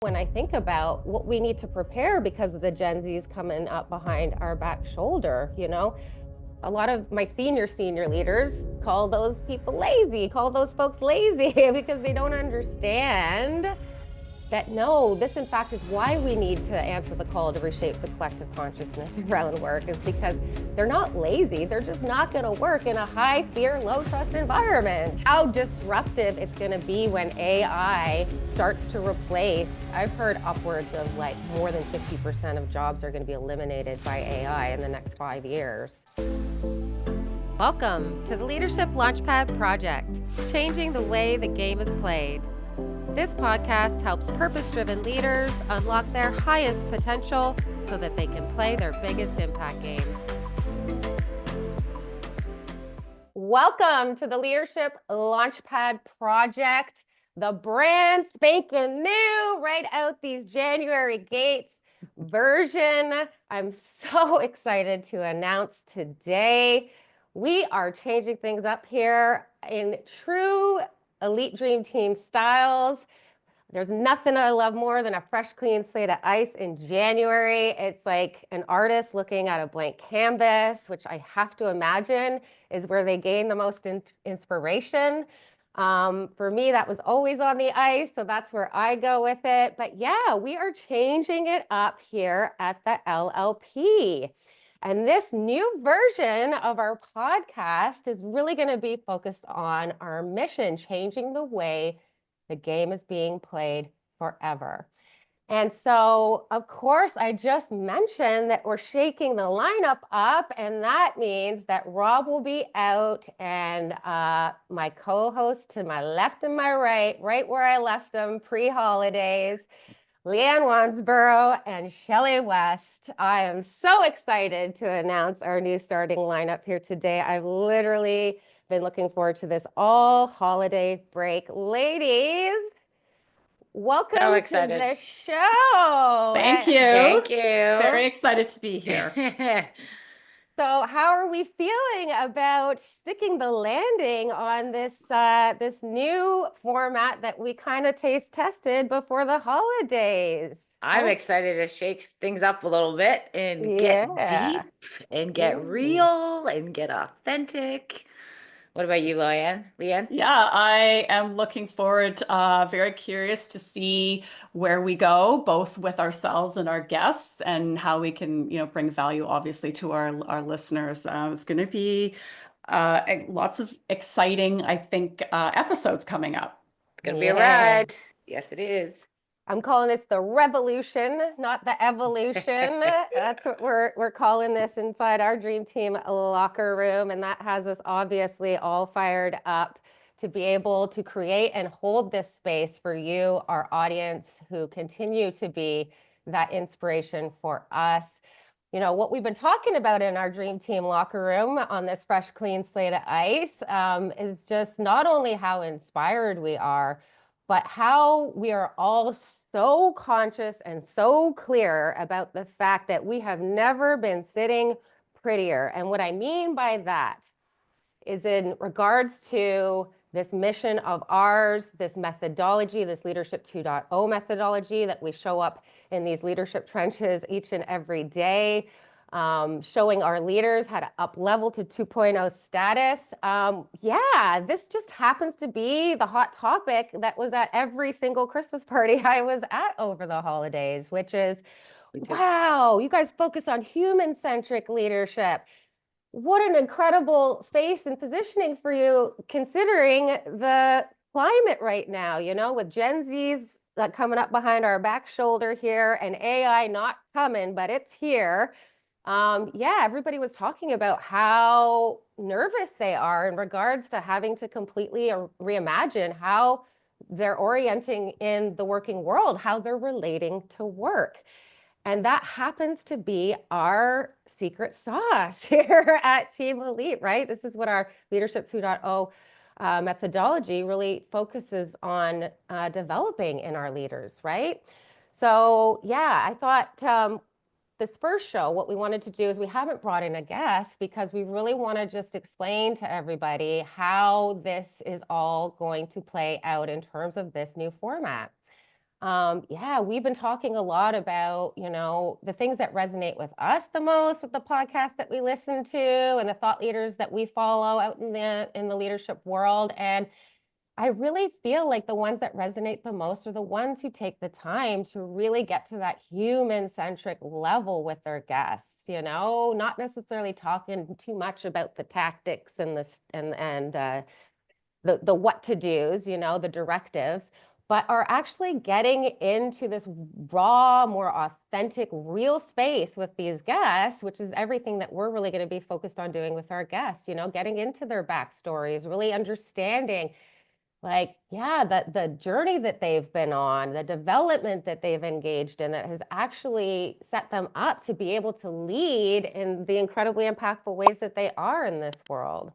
When I think about what we need to prepare because of the Gen Zs coming up behind our back shoulder, a lot of my senior leaders call those people lazy, call those folks lazy because they don't understand that no, this in fact is why we need to answer the call to reshape the collective consciousness around work, is because they're not lazy. They're just not going to work in a high fear, low trust environment. How disruptive it's going to be when AI starts to replace, I've heard upwards of like more than 50% of jobs are going to be eliminated by AI in the next 5 years. Welcome to the Leadership Launchpad Project, changing the way the game is played. This podcast helps purpose-driven leaders unlock their highest potential so that they can play their biggest impact game. Welcome to the Leadership Launchpad Project, the brand spanking new, right out these January gates version. I'm so excited to announce today we are changing things up here in true Elite Dream Team styles. There's nothing I love more than a fresh, clean slate of ice in January. It's like an artist looking at a blank canvas, which I have to imagine is where they gain the most inspiration. For me, that was always on the ice, so that's where I go with it. But yeah, we are changing it up here at the LLP. And this new version of our podcast is really going to be focused on our mission, changing the way the game is being played forever. And so, of course, I just mentioned that we're shaking the lineup up, and that means that Rob will be out, and my co-host to my left and my right where I left them pre-holidays, Leanne Wansborough and Shelley West. I am so excited to announce our new starting lineup here today. I've literally been looking forward to this all holiday break. Ladies, welcome to the show. Thank you. Thank you. Very excited to be here. So how are we feeling about sticking the landing on this this new format that we kind of taste tested before the holidays? I'm excited to shake things up a little bit and get deep and get real and get authentic. What about you, Leanne? Yeah, I am looking forward, very curious to see where we go, both with ourselves and our guests, and how we can, bring value, obviously, to our listeners. It's going to be lots of exciting, I think, episodes coming up. It's going to be a ride. Yes, it is. I'm calling this the revolution, not the evolution. That's what we're calling this inside our Dream Team locker room. And that has us obviously all fired up to be able to create and hold this space for you, our audience, who continue to be that inspiration for us. What we've been talking about in our Dream Team locker room on this fresh, clean slate of ice is just not only how inspired we are, but how we are all so conscious and so clear about the fact that we have never been sitting prettier. And what I mean by that is in regards to this mission of ours, this methodology, this Leadership 2.0 methodology that we show up in these leadership trenches each and every day, showing our leaders how to up level to 2.0 status. This just happens to be the hot topic that was at every single Christmas party I was at over the holidays, which is, wow, you guys focus on human-centric leadership. What an incredible space and positioning for you, considering the climate right now, with Gen Zs coming up behind our back shoulder here and AI not coming, but it's here. Everybody was talking about how nervous they are in regards to having to completely reimagine how they're orienting in the working world, how they're relating to work. And that happens to be our secret sauce here at Team Elite, right? This is what our Leadership 2.0 methodology really focuses on developing in our leaders, right? So I thought this first show, what we wanted to do is we haven't brought in a guest because we really want to just explain to everybody how this is all going to play out in terms of this new format. Yeah, we've been talking a lot about, the things that resonate with us the most with the podcast that we listen to and the thought leaders that we follow out in the leadership world. And I really feel like the ones that resonate the most are the ones who take the time to really get to that human-centric level with their guests, not necessarily talking too much about the tactics and the what to do's, the directives, but are actually getting into this raw, more authentic, real space with these guests, which is everything that we're really going to be focused on doing with our guests, getting into their backstories, really understanding the journey that they've been on, the development that they've engaged in that has actually set them up to be able to lead in the incredibly impactful ways that they are in this world.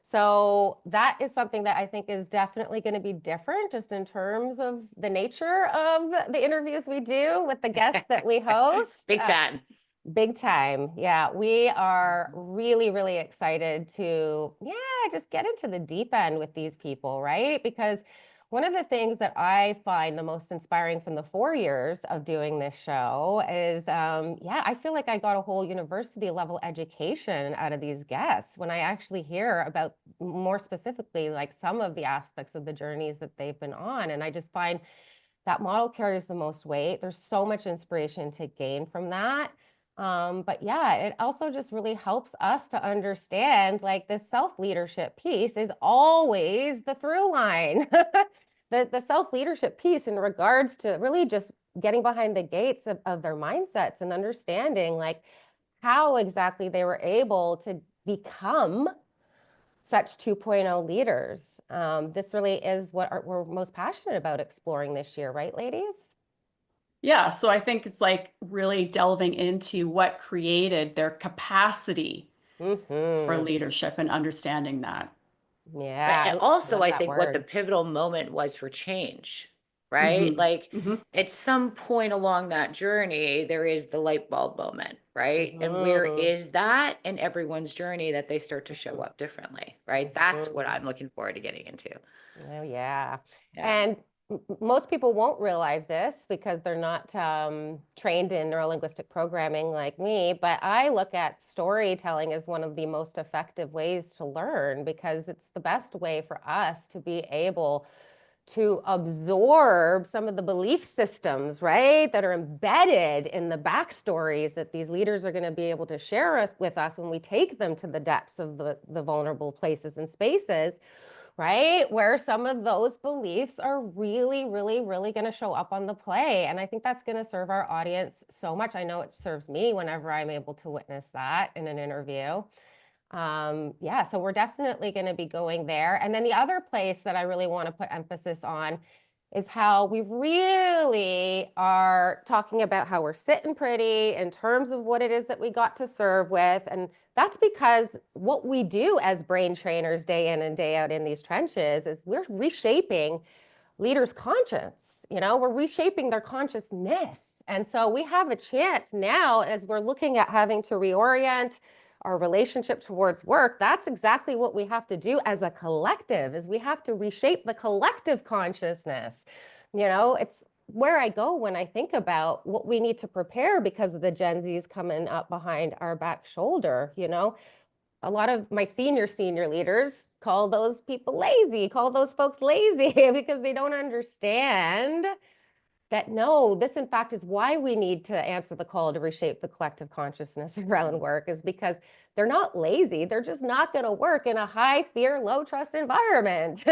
So that is something that I think is definitely going to be different just in terms of the nature of the interviews we do with the guests that we host. Big time. Big time. Yeah, we are really, really excited to, just get into the deep end with these people, right? Because one of the things that I find the most inspiring from the 4 years of doing this show is, I feel like I got a whole university level education out of these guests when I actually hear about more specifically, like some of the aspects of the journeys that they've been on. And I just find that model carries the most weight. There's so much inspiration to gain from that. But yeah, it also just really helps us to understand like this self-leadership piece is always the through line. The self-leadership piece in regards to really just getting behind the gates of their mindsets and understanding like how exactly they were able to become such 2.0 leaders. This really is what we're most passionate about exploring this year, right, ladies? Yeah, so I think it's like really delving into what created their capacity for leadership and understanding that. Yeah, And I also, love I that think what the word. pivotal moment was for change, right? Like at some point along that journey, there is the light bulb moment, right? And where is that in everyone's journey that they start to show up differently, right? That's what I'm looking forward to getting into. Oh, yeah. Yeah. And most people won't realize this because they're not trained in neurolinguistic programming like me, but I look at storytelling as one of the most effective ways to learn because it's the best way for us to be able to absorb some of the belief systems, right, that are embedded in the backstories that these leaders are going to be able to share with us when we take them to the depths of the vulnerable places and spaces, right, where some of those beliefs are really, really, really going to show up on the play. And I think that's going to serve our audience so much. I know it serves me whenever I'm able to witness that in an interview. So we're definitely going to be going there. And then the other place that I really want to put emphasis on is how we really are talking about how we're sitting pretty in terms of what it is that we got to serve with. And that's because what we do as brain trainers day in and day out in these trenches is we're reshaping leaders' conscience. We're reshaping their consciousness. And so we have a chance now as we're looking at having to reorient our relationship towards work. That's exactly what we have to do as a collective is we have to reshape the collective consciousness. It's where I go when I think about what we need to prepare because of the Gen Zs coming up behind our back shoulder. A lot of my senior leaders call those people lazy, call those folks lazy because they don't understand that no, this in fact is why we need to answer the call to reshape the collective consciousness around work is because they're not lazy. They're just not going to work in a high fear, low trust environment.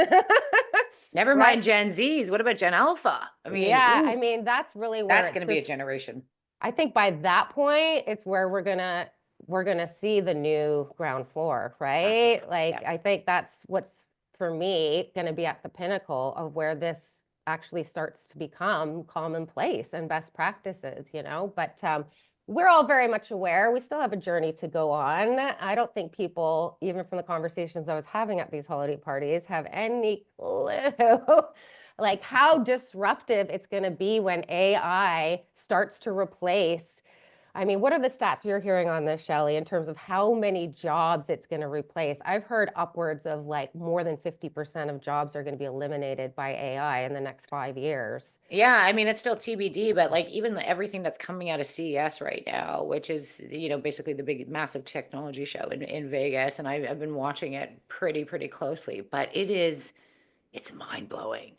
Never Right? mind Gen Zs. What about Gen Alpha? I mean, Yeah, oof, I mean, that's really where that's going it's to be a just, generation. I think by that point, it's where we're gonna see the new ground floor, right? Massive. Like Yeah. I think that's what's for me gonna be at the pinnacle of where this actually starts to become commonplace and best practices, But we're all very much aware we still have a journey to go on. I don't think people, even from the conversations I was having at these holiday parties, have any clue like how disruptive it's going to be when AI starts to replace I mean, what are the stats you're hearing on this, Shelley, in terms of how many jobs it's going to replace? I've heard upwards of like more than 50% of jobs are going to be eliminated by AI in the next 5 years. Yeah, I mean, it's still TBD, but like even everything that's coming out of CES right now, which is, basically the big, massive technology show in Vegas, and I've been watching it pretty closely, but it's mind blowing.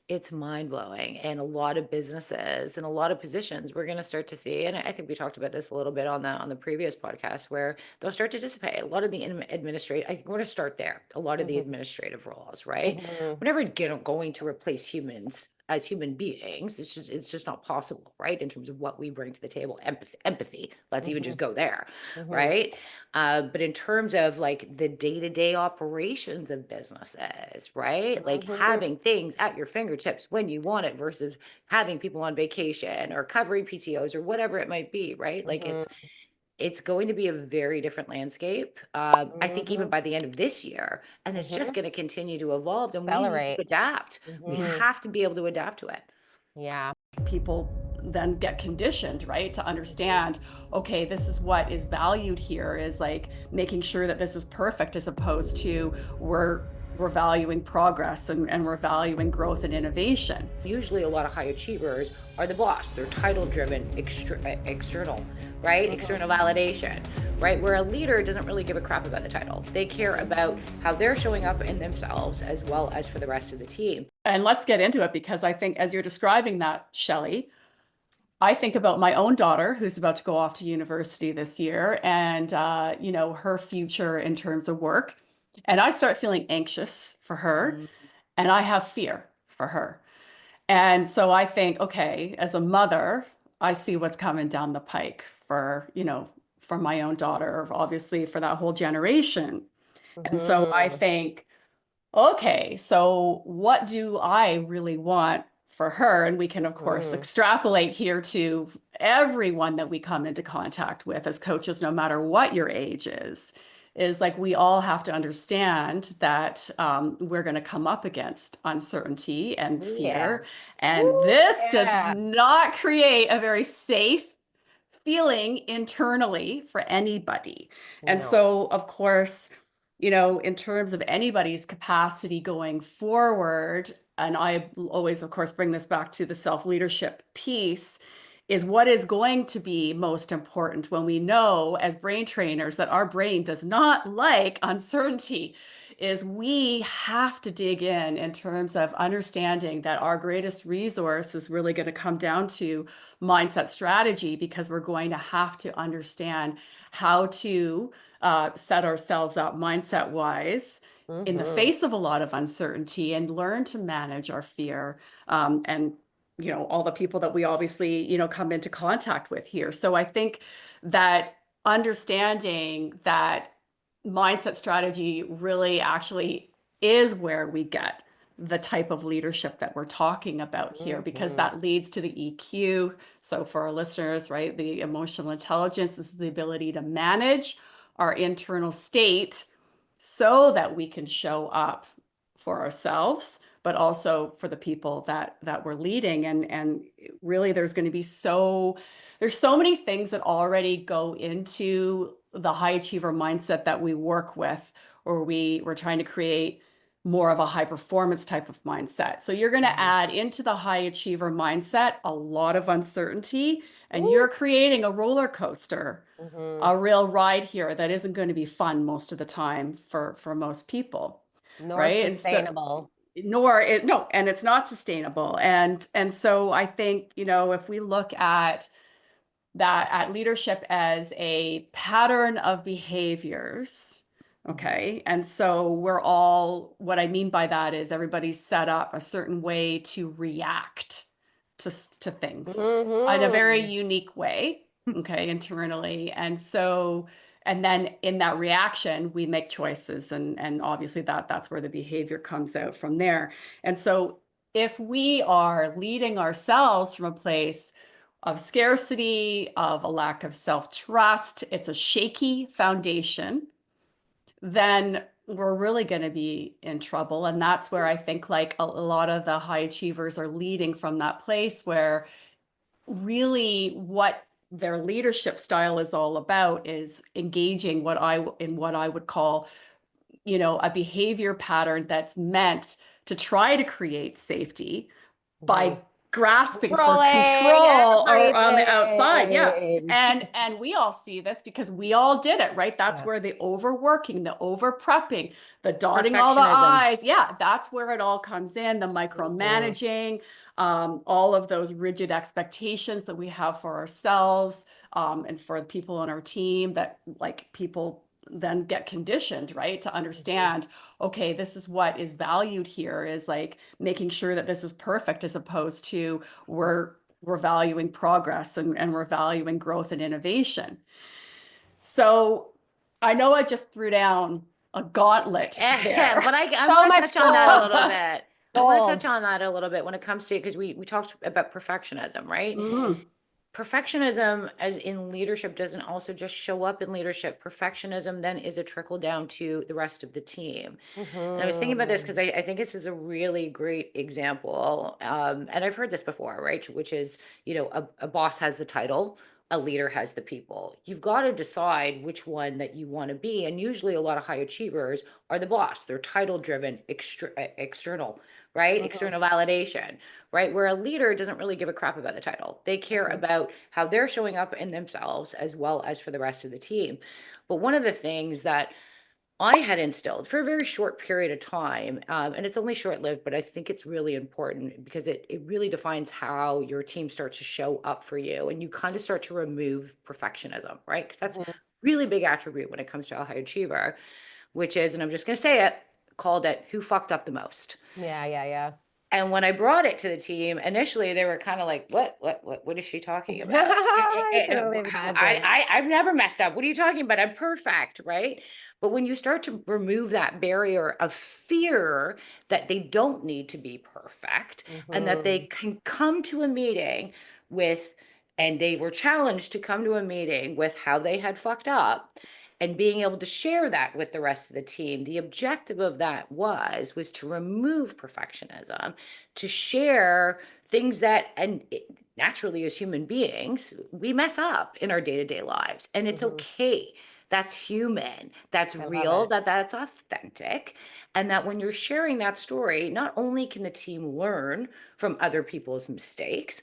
It's mind blowing. And a lot of businesses and a lot of positions we're going to start to see. And I think we talked about this a little bit on the previous podcast where they'll start to dissipate. A lot of the administrative, I think we're going to start there. A lot of the administrative roles, right? We're never going to replace humans as human beings. It's just not possible, right? In terms of what we bring to the table, empathy. Let's even just go there, right? But in terms of like the day-to-day operations of businesses, right? Like having things at your fingertips when you want it versus having people on vacation or covering PTOs or whatever it might be, right? Like it's going to be a very different landscape. I think even by the end of this year, and it's just going to continue to evolve, and we need to Accelerate. adapt. We have to be able to adapt to it. Yeah. People then get conditioned, right, to understand, okay, this is what is valued here, is like making sure that this is perfect, as opposed to we're valuing progress and we're valuing growth and innovation. Usually a lot of high achievers are the boss. They're title driven, external, right? External validation, right? Where a leader doesn't really give a crap about the title. They care about how they're showing up in themselves as well as for the rest of the team. And let's get into it, because I think as you're describing that, Shelley, I think about my own daughter who's about to go off to university this year, and her future in terms of work. And I start feeling anxious for her, and I have fear for her. And so I think, okay, as a mother, I see what's coming down the pike for my own daughter, obviously for that whole generation. And so I think, okay, so what do I really want for her? And we can, of course, extrapolate here to everyone that we come into contact with as coaches, no matter what your age is like we all have to understand that we're going to come up against uncertainty and fear. And this does not create a very safe feeling internally for anybody. And so, of course, in terms of anybody's capacity going forward, and I always, of course, bring this back to the self-leadership piece, is what is going to be most important when we know as brain trainers that our brain does not like uncertainty, is we have to dig in terms of understanding that our greatest resource is really going to come down to mindset strategy, because we're going to have to understand how to set ourselves up mindset wise in the face of a lot of uncertainty, and learn to manage our fear and all the people that we obviously come into contact with here. So I think that understanding that mindset strategy really actually is where we get the type of leadership that we're talking about here, because that leads to the EQ. So for our listeners, right, the emotional intelligence is the ability to manage our internal state so that we can show up for ourselves, but also for the people that we're leading. And really there's going to be there's so many things that already go into the high achiever mindset that we work with, or we're trying to create more of a high performance type of mindset. So you're going to add into the high achiever mindset a lot of uncertainty, and you're creating a roller coaster, a real ride here that isn't going to be fun most of the time for most people. Nor right? sustainable. And it's not sustainable. And so I think, if we look at leadership as a pattern of behaviors, okay, and so what I mean by that is everybody's set up a certain way to react to things in a very unique way, okay, internally. And then in that reaction, we make choices, and obviously that's where the behavior comes out from there. And so if we are leading ourselves from a place of scarcity, of a lack of self-trust, it's a shaky foundation, then we're really going to be in trouble. And that's where I think like a lot of the high achievers are leading from that place where really what their leadership style is all about is engaging in what I would call, a behavior pattern that's meant to try to create safety by grasping for Controlling control or on the outside. Yeah. everything. And we all see this because we all did it, right? That's where the overworking, the over prepping, the dotting all the Perfectionism. I's. Yeah, that's where it all comes in. The micromanaging, all of those rigid expectations that we have for ourselves, and for the people on our team that like people then get conditioned, right? To understand, okay, this is what is valued here is like making sure that this is perfect as opposed to we're valuing progress and we're valuing growth and innovation. So I know I just threw down a gauntlet there. But I So want to much touch on that a gold. little bit. I want to Gold. touch on that a little bit when it comes to, because we talked about perfectionism, right? Mhm. Perfectionism, as in leadership, doesn't also just show up in leadership. Perfectionism then is a trickle down to the rest of the team. And I was thinking about this because I think this is a really great example. And I've heard this before, right? Which is, a boss has the title, a leader has the people. You've got to decide which one that you want to be. And usually a lot of high achievers are the boss. They're title driven, external, right? External validation, right? Where a leader doesn't really give a crap about the title. They care about how they're showing up in themselves as well as for the rest of the team. But one of the things that I had instilled for a very short period of time, and it's only short lived, but I think it's really important because it really defines how your team starts to show up for you. And you kind of start to remove perfectionism, right? Because that's really big attribute when it comes to a high achiever, which is, and I'm just going to say it, called it who fucked up the most. Yeah. And when I brought it to the team, initially they were kind of like, what is she talking about? I can only imagine. I've never messed up. What are you talking about? I'm perfect, right? But when you start to remove that barrier of fear that they don't need to be perfect and that they can come to a meeting with, and they were challenged to come to a meeting with how they had fucked up and being able to share that with the rest of the team. The objective of that was to remove perfectionism, to share things that, and naturally as human beings, we mess up in our day-to-day lives, and it's okay. That's human, that's real, that's authentic. And that when you're sharing that story, not only can the team learn from other people's mistakes,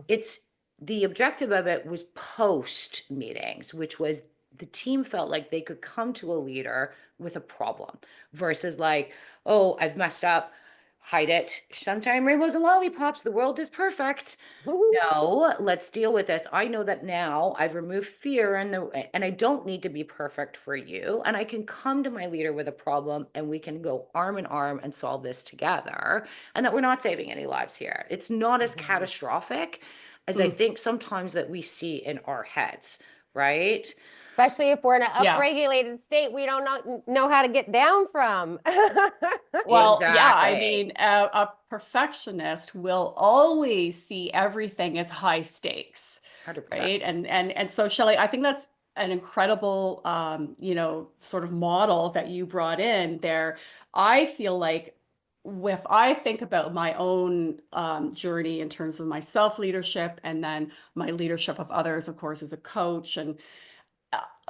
it's the objective of it was post meetings, which was the team felt like they could come to a leader with a problem versus like, oh, I've messed up, hide it, sunshine, rainbows, and lollipops, the world is perfect. No, let's deal with this. I know that now I've removed fear and I don't need to be perfect for you. And I can come to my leader with a problem and we can go arm in arm and solve this together. And that we're not saving any lives here. It's not as catastrophic as I think sometimes that we see in our heads, right? Especially if we're in an Yeah. upregulated state, we don't know how to get down from. Well, yeah, I Exactly. mean, a perfectionist will always see everything as high stakes, 100%. right? And so, Shelley, I think that's an incredible, sort of model that you brought in there. I feel like if I think about my own journey in terms of my self-leadership and then my leadership of others, of course, as a coach, and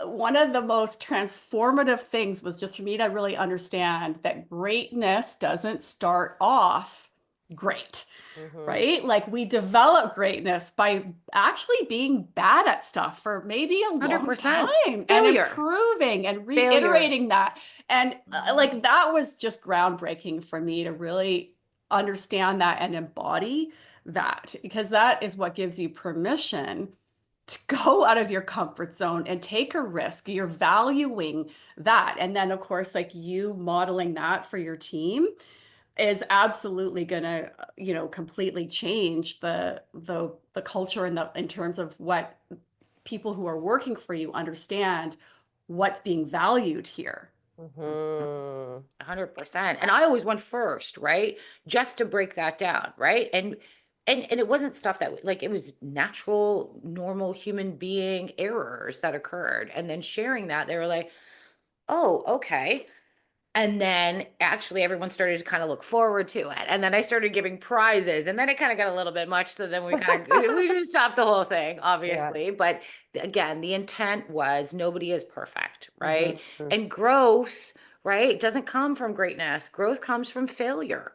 one of the most transformative things was just for me to really understand that greatness doesn't start off great, right? Like we develop greatness by actually being bad at stuff for maybe a long 100%. time and Failure. improving and Failure. reiterating that. And like that was just groundbreaking for me to really understand that and embody that, because that is what gives you permission to go out of your comfort zone and take a risk. You're valuing that. And then, of course, like you modeling that for your team is absolutely going to, completely change the culture in terms of what people who are working for you understand what's being valued here. 100%. And I always went first, right? Just to break that down, right? And it wasn't stuff that like it was natural, normal human being errors that occurred. And then sharing that, they were like, oh, okay. And then actually everyone started to kind of look forward to it. And then I started giving prizes, and then it kind of got a little bit much. So then we just stopped the whole thing, obviously. Yeah. But again, the intent was nobody is perfect, right? Mm-hmm. And growth, right, doesn't come from greatness. Growth comes from failure.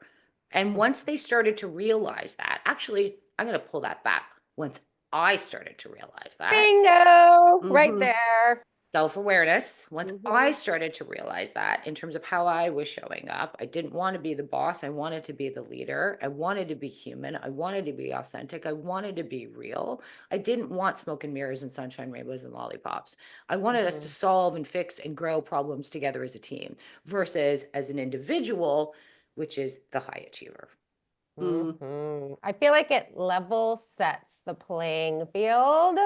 And once they started to realize that, actually, I'm going to pull that back. Once I started to realize that. Bingo, right there. Self-awareness. Once I started to realize that in terms of how I was showing up, I didn't want to be the boss. I wanted to be the leader. I wanted to be human. I wanted to be authentic. I wanted to be real. I didn't want smoke and mirrors and sunshine, rainbows and lollipops. I wanted us to solve and fix and grow problems together as a team versus as an individual, which is the high achiever. I feel like it level sets the playing field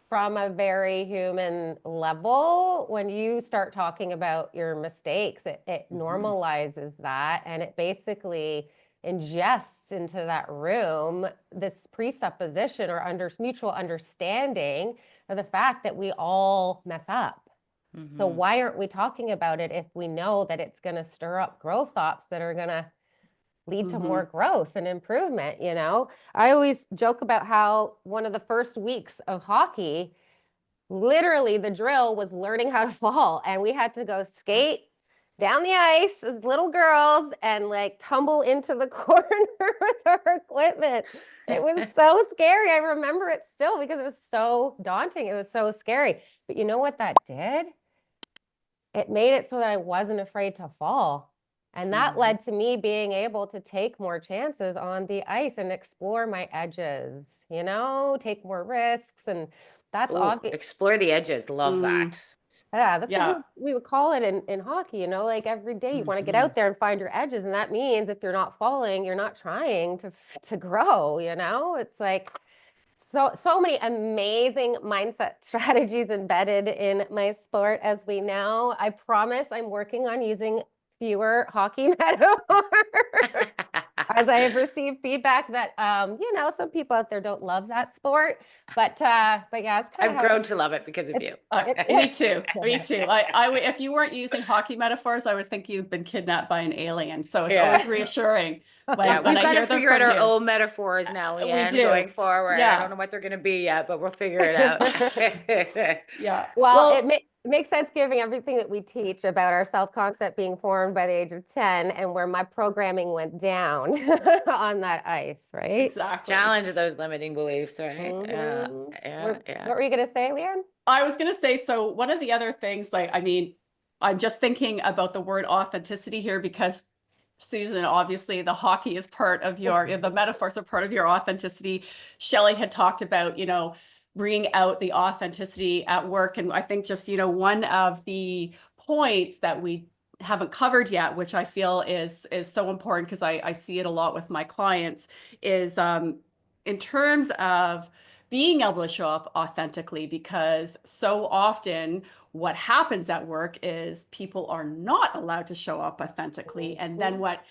from a very human level. When you start talking about your mistakes, it normalizes that, and it basically ingests into that room this presupposition or mutual understanding of the fact that we all mess up. So why aren't we talking about it if we know that it's going to stir up growth ops that are going to lead to more growth and improvement? You know, I always joke about how one of the first weeks of hockey, literally the drill was learning how to fall, and we had to go skate down the ice as little girls and like tumble into the corner with our equipment. It was so scary. I remember it still because it was so daunting. It was so scary. But you know what that did? It made it so that I wasn't afraid to fall. And that led to me being able to take more chances on the ice and explore my edges, you know, take more risks. And that's obvious. Explore the edges. Love that. Yeah, that's what we would call it in hockey, you know, like every day you want to get out there and find your edges. And that means if you're not falling, you're not trying to grow, you know. It's like so many amazing mindset strategies embedded in my sport, as we know. I promise I'm working on using fewer hockey metaphors. As I have received feedback that, you know, some people out there don't love that sport, but yeah, it's kind of I've grown to love it because of you. Me too. Me too. If you weren't using hockey metaphors, I would think you've been kidnapped by an alien. So it's always reassuring when we've I got hear to them figure from out our you. own metaphors now, Leanne, going forward. I don't know what they're going to be yet, but we'll figure it out. Well, it makes sense given everything that we teach about our self-concept being formed by the age of 10 and where my programming went down on that ice, right? Exactly. Challenge those limiting beliefs, right? What were you going to say, Leanne? I was going to say, so one of the other things, I'm just thinking about the word authenticity here because Susan, obviously the hockey is part of the metaphors are part of your authenticity. Shelley had talked about, you know, bringing out the authenticity at work. And I think just, you know, one of the points that we haven't covered yet, which I feel is so important because I see it a lot with my clients, is in terms of being able to show up authentically, because so often what happens at work is people are not allowed to show up authentically. And then what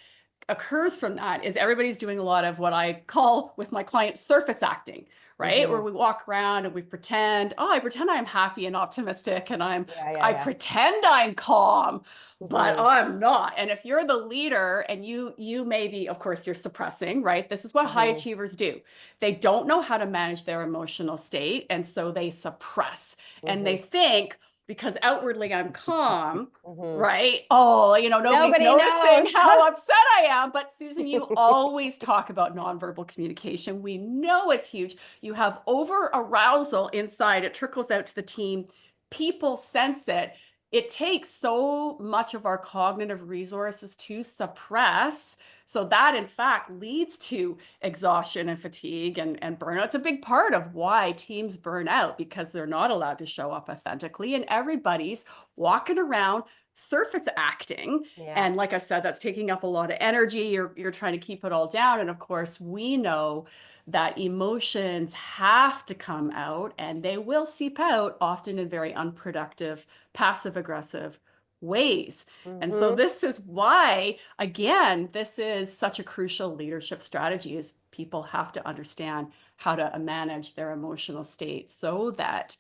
occurs from that is everybody's doing a lot of what I call with my clients surface acting, right? Where we walk around and we pretend, I pretend I'm happy and optimistic and I pretend I'm calm, but I'm not. And if you're the leader and you maybe, of course, you're suppressing, right? This is what high achievers do. They don't know how to manage their emotional state. And so they suppress and they think, because outwardly I'm calm, right? Oh, you know, nobody's noticing how upset I am. But Susan, you always talk about nonverbal communication. We know it's huge. You have over arousal inside. It trickles out to the team. People sense it. It takes so much of our cognitive resources to suppress. So that, in fact, leads to exhaustion and fatigue and burnout. It's a big part of why teams burn out, because they're not allowed to show up authentically and everybody's walking around surface acting. And like I said, that's taking up a lot of energy. You're trying to keep it all down. And of course, we know that emotions have to come out and they will seep out often in very unproductive, passive-aggressive ways. And so this is why, again, this is such a crucial leadership strategy, is people have to understand how to manage their emotional state so that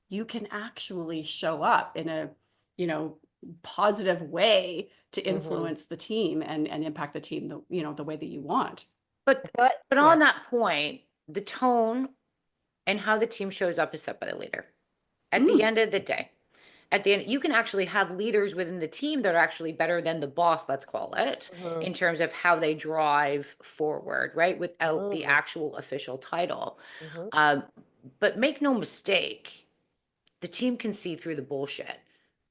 you can actually show up in a, you know, positive way to influence the team and impact the team, the way that you want. But on that point, the tone and how the team shows up is set by the leader. At the end of the day, you can actually have leaders within the team that are actually better than the boss, let's call it, in terms of how they drive forward, right? Without the actual official title. But make no mistake, the team can see through the bullshit,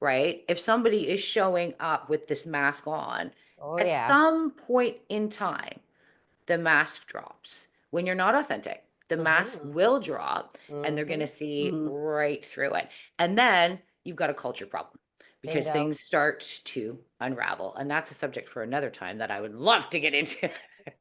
right? If somebody is showing up with this mask on, at some point in time, the mask drops. When you're not authentic, the mask will drop and they're going to see right through it. And then you've got a culture problem because things start to unravel. And that's a subject for another time that I would love to get into.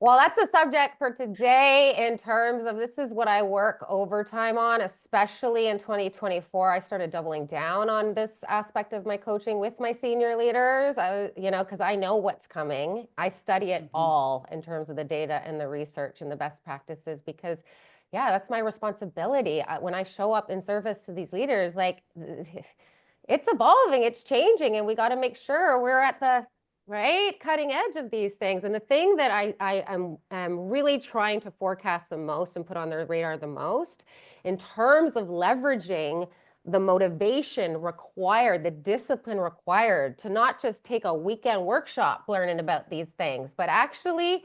Well, that's a subject for today in terms of this is what I work overtime on, especially in 2024. I started doubling down on this aspect of my coaching with my senior leaders. Because I know what's coming. I study it all in terms of the data and the research and the best practices because, yeah, that's my responsibility. When I show up in service to these leaders, like it's evolving, it's changing, and we got to make sure we're at the cutting edge of these things. And the thing that I am really trying to forecast the most and put on their radar the most in terms of leveraging the motivation required, the discipline required to not just take a weekend workshop learning about these things, but actually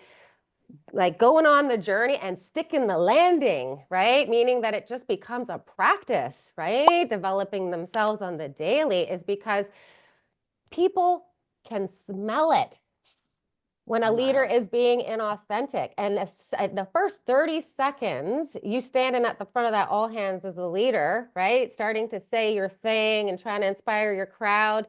like going on the journey and sticking the landing, right? Meaning that it just becomes a practice, right? Developing themselves on the daily is because people can smell it when a leader is being inauthentic. And the first 30 seconds, you standing at the front of that all hands as a leader, right? Starting to say your thing and trying to inspire your crowd.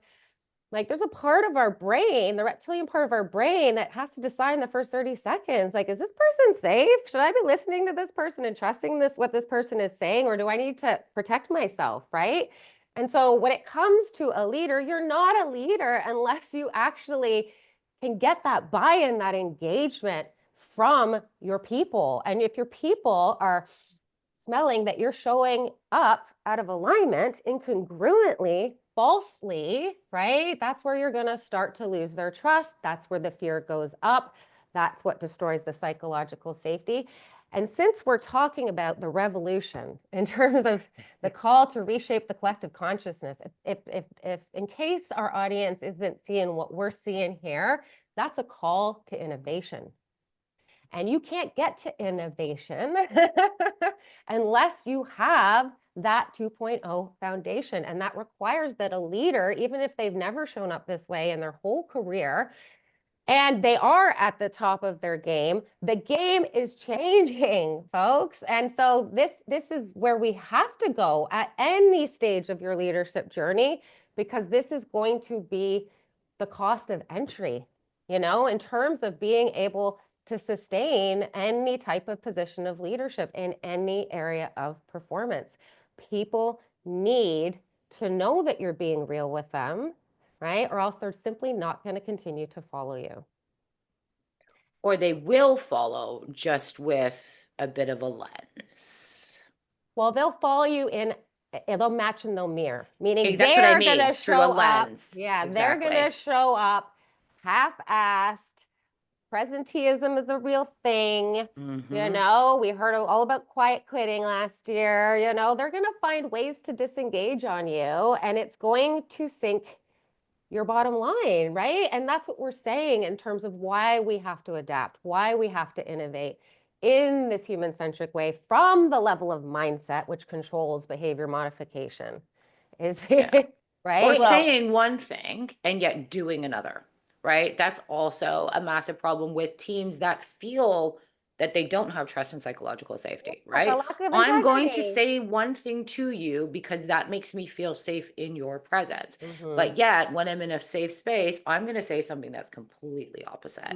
Like there's a part of our brain, the reptilian part of our brain that has to decide in the first 30 seconds, like, is this person safe? Should I be listening to this person and trusting what this person is saying? Or do I need to protect myself, right? And so when it comes to a leader, you're not a leader unless you actually can get that buy-in, that engagement from your people. And if your people are smelling that you're showing up out of alignment, incongruently, falsely, right? That's where you're going to start to lose their trust. That's where the fear goes up. That's what destroys the psychological safety. And since we're talking about the revolution in terms of the call to reshape the collective consciousness, if in case our audience isn't seeing what we're seeing here, that's a call to innovation. And you can't get to innovation unless you have that 2.0 foundation. And that requires that a leader, even if they've never shown up this way in their whole career, and they are at the top of their game, the game is changing, folks. And so this is where we have to go at any stage of your leadership journey, because this is going to be the cost of entry, in terms of being able to sustain any type of position of leadership in any area of performance. People need to know that you're being real with them, right? Or else they're simply not going to continue to follow you. Or they will follow just with a bit of a lens. Well, they'll follow you they'll match and they'll mirror, meaning that's what I mean, going to through show a lens. up. Yeah, exactly. They're going to show up half-assed. Presenteeism is a real thing. We heard all about quiet quitting last year. They're going to find ways to disengage on you, and it's going to sink your bottom line, right? And that's what we're saying in terms of why we have to adapt, why we have to innovate in this human-centric way from the level of mindset, which controls behavior modification. Right? Or saying one thing and yet doing another. Right? That's also a massive problem with teams that feel that they don't have trust and psychological safety, right? I'm going to say one thing to you because that makes me feel safe in your presence. But yet, when I'm in a safe space, I'm going to say something that's completely opposite.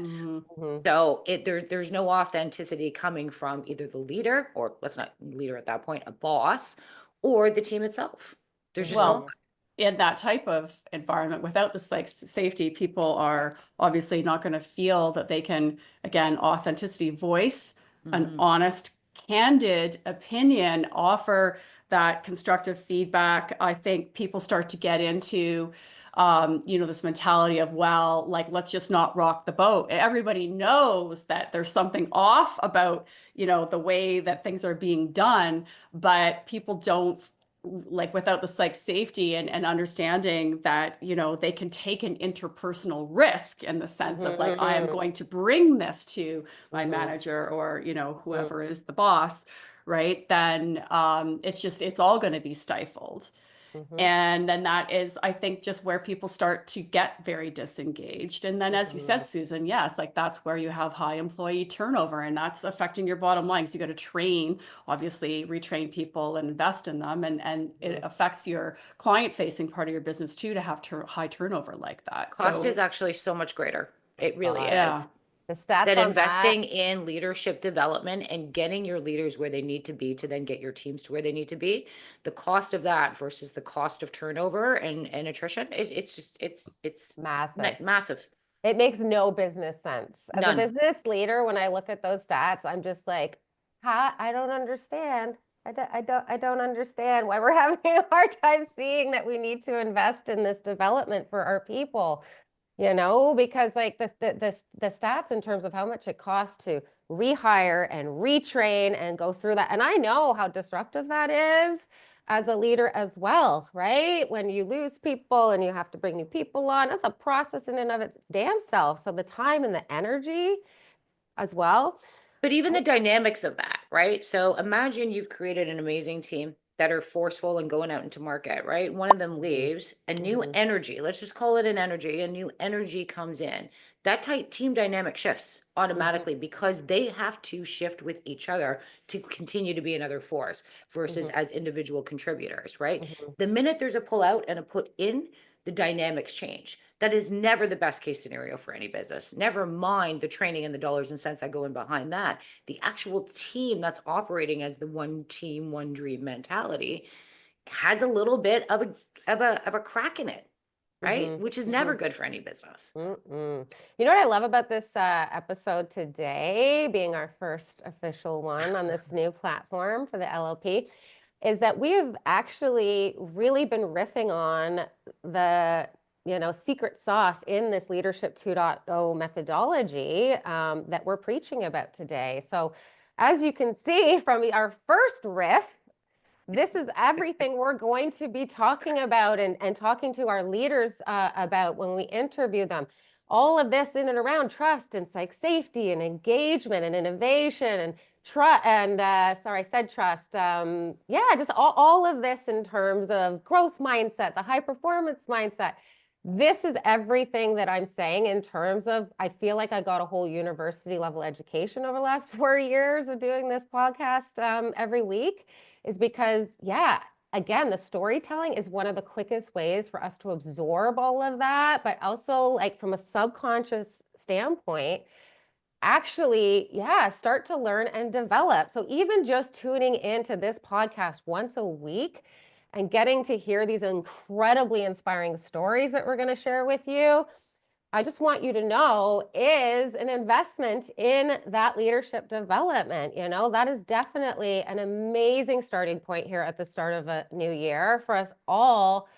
So there's no authenticity coming from either the leader, or let's not leader at that point, a boss, or the team itself. There's just no. In that type of environment, without the safety, people are obviously not going to feel that they can, again, authenticity, voice an honest, candid opinion, offer that constructive feedback. I think people start to get into this mentality of, well, like, let's just not rock the boat. And everybody knows that there's something off about, the way that things are being done, but people don't, like, without the psych safety and understanding that, they can take an interpersonal risk in the sense of like, I am going to bring this to my manager or, whoever is the boss, right? Then it's all going to be stifled. And then that is, I think, just where people start to get very disengaged. And then, as you said, Susan, yes, like that's where you have high employee turnover, and that's affecting your bottom line. So you got to train, obviously, retrain people and invest in them. And it affects your client-facing part of your business too, to have high turnover like that. Cost is actually so much greater. It really Yeah. is. The stats That on investing in leadership development and getting your leaders where they need to be to then get your teams to where they need to be, the cost of that versus the cost of turnover and attrition, it's massive. massive. It makes no business sense. As None. a business leader, when I look at those stats, I'm just like, I don't understand. I don't understand why we're having a hard time seeing that we need to invest in this development for our people. Because like the stats in terms of how much it costs to rehire and retrain and go through that. And I know how disruptive that is as a leader as well, right? When you lose people and you have to bring new people on, that's a process in and of its damn self. So the time and the energy as well. But even the dynamics of that, right? So imagine you've created an amazing team that are forceful and going out into market, right? One of them leaves, a new energy, let's just call it an energy, a new energy comes in. That tight team dynamic shifts automatically because they have to shift with each other to continue to be another force versus as individual contributors, right? The minute there's a pull out and a put in, the dynamics change. That is never the best case scenario for any business. Never mind the training and the dollars and cents that go in behind that. The actual team that's operating as the one team, one dream mentality has a little bit of a crack in it, right? Which is never good for any business. You know what I love about this episode today, being our first official one on this new platform for the LLP, is that we have actually really been riffing on the secret sauce in this Leadership 2.0 methodology that we're preaching about today. So as you can see from our first riff, this is everything we're going to be talking about and talking to our leaders about when we interview them. All of this in and around trust and psych safety and engagement and innovation and trust and sorry, I said trust. Just all of this in terms of growth mindset, the high performance mindset. This is everything that I'm saying in terms of, I feel like I got a whole university level education over the last 4 years of doing this podcast every week, is because, again, the storytelling is one of the quickest ways for us to absorb all of that, but also like from a subconscious standpoint, actually, start to learn and develop. So even just tuning into this podcast once a week and getting to hear these incredibly inspiring stories that we're going to share with you, I just want you to know is an investment in that leadership development. That is definitely an amazing starting point here at the start of a new year for us all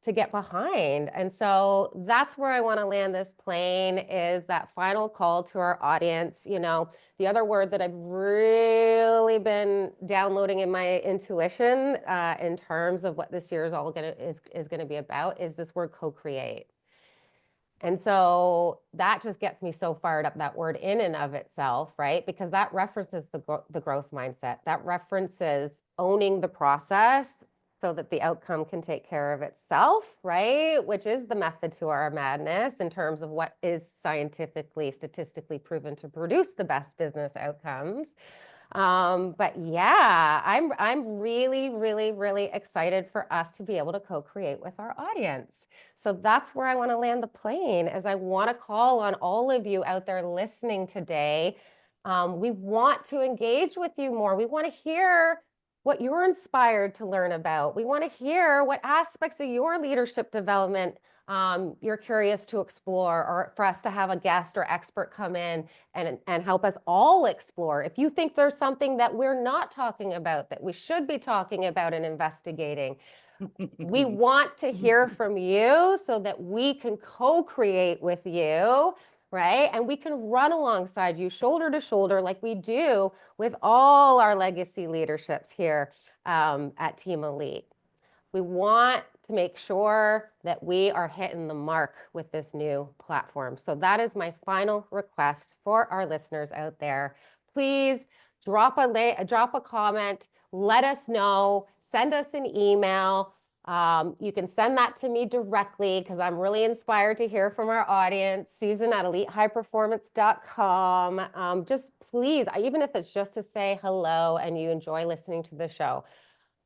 to get behind. And so that's where I want to land this plane, is that final call to our audience. The other word that I've really been downloading in my intuition in terms of what this year is all going to be about is this word co-create. And so that just gets me so fired up, that word in and of itself, right? Because that references the growth mindset. That references owning the process so that the outcome can take care of itself, right? Which is the method to our madness in terms of what is scientifically, statistically proven to produce the best business outcomes. But I'm really, really, really excited for us to be able to co-create with our audience. So that's where I want to land the plane, as I want to call on all of you out there listening today. We want to engage with you more. We want to hear what you're inspired to learn about. We want to hear what aspects of your leadership development you're curious to explore, or for us to have a guest or expert come in and help us all explore. If you think there's something that we're not talking about that we should be talking about and investigating, we want to hear from you so that we can co-create with you, right? And we can run alongside you shoulder to shoulder like we do with all our legacy leaderships here at Team Elite. We want to make sure that we are hitting the mark with this new platform. So that is my final request for our listeners out there. Please drop a comment, let us know, send us an email. You can send that to me directly because I'm really inspired to hear from our audience. Susan at elitehighperformance.com. Just please, even if it's just to say hello and you enjoy listening to the show.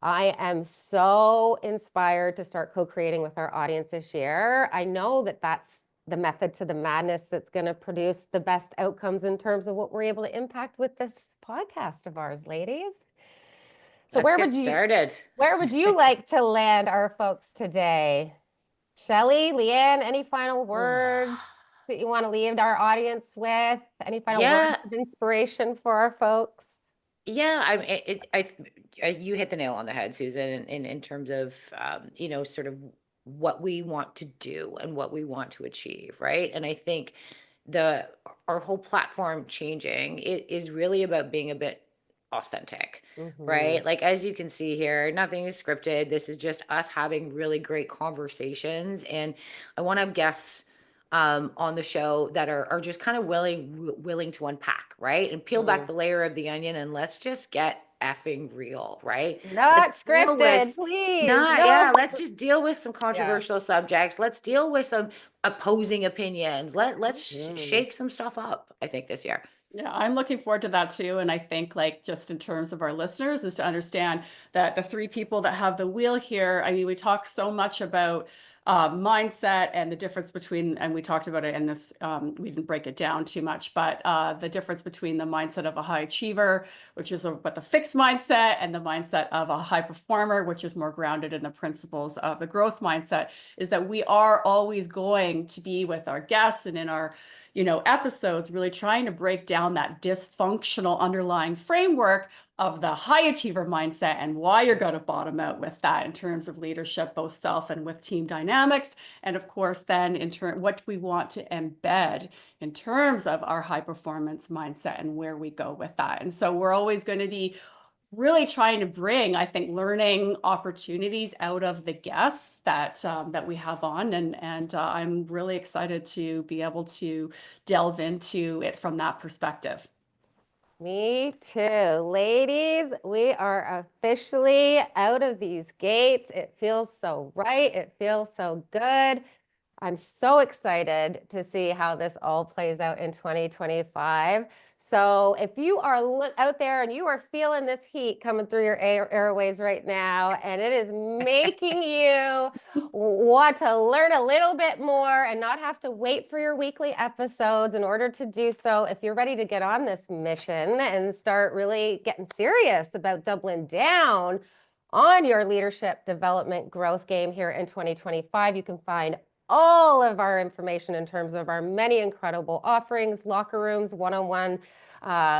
I am so inspired to start co-creating with our audience this year. I know that that's the method to the madness that's going to produce the best outcomes in terms of what we're able to impact with this podcast of ours, ladies. So Let's get started. Where would you like to land our folks today? Shelley, Leanne, any final words that you want to leave our audience with? Any final words of inspiration for our folks? Yeah, you hit the nail on the head, Susan, in terms of, sort of what we want to do and what we want to achieve, right? And I think our whole platform changing, it is really about being a bit authentic, right? Like, as you can see here, nothing is scripted. This is just us having really great conversations. And I want to have guests on the show that are just kind of willing to unpack, right? And peel back the layer of the onion, and let's just get effing real, right? Not scripted, please. No. Let's just deal with some controversial subjects. Let's deal with some opposing opinions. Let's shake some stuff up, I think, this year. Yeah, I'm looking forward to that too. And I think, like, just in terms of our listeners, is to understand that the three people that have the wheel here, I mean, we talk so much about mindset and the difference between, and we talked about it in this, we didn't break it down too much, but the difference between the mindset of a high achiever, which is but the fixed mindset, and the mindset of a high performer, which is more grounded in the principles of the growth mindset, is that we are always going to be with our guests and in our episodes, really trying to break down that dysfunctional underlying framework of the high achiever mindset and why you're going to bottom out with that in terms of leadership, both self and with team dynamics. And of course, then in turn, what we want to embed in terms of our high performance mindset and where we go with that. And so we're always going to be really trying to bring, I think, learning opportunities out of the guests that that we have on, and I'm really excited to be able to delve into it from that perspective. Me too. Ladies, we are officially out of these gates. It feels so right. It feels so good. I'm so excited to see how this all plays out in 2025. So if you are out there and you are feeling this heat coming through your airways right now, and it is making you want to learn a little bit more and not have to wait for your weekly episodes in order to do so, if you're ready to get on this mission and start really getting serious about doubling down on your leadership development growth game here in 2025, you can find all of our information in terms of our many incredible offerings, locker rooms, one-on-one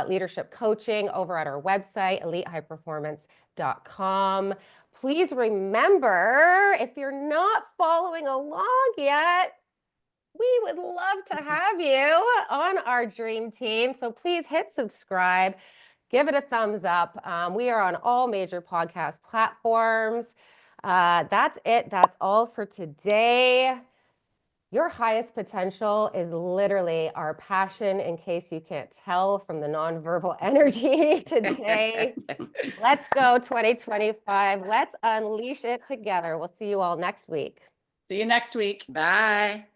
leadership coaching over at our website, elitehighperformance.com. Please remember, if you're not following along yet, we would love to have you on our dream team. So please hit subscribe, give it a thumbs up. We are on all major podcast platforms. That's it. That's all for today. Your highest potential is literally our passion, in case you can't tell from the nonverbal energy today. Let's go 2025. Let's unleash it together. We'll see you all next week. See you next week. Bye.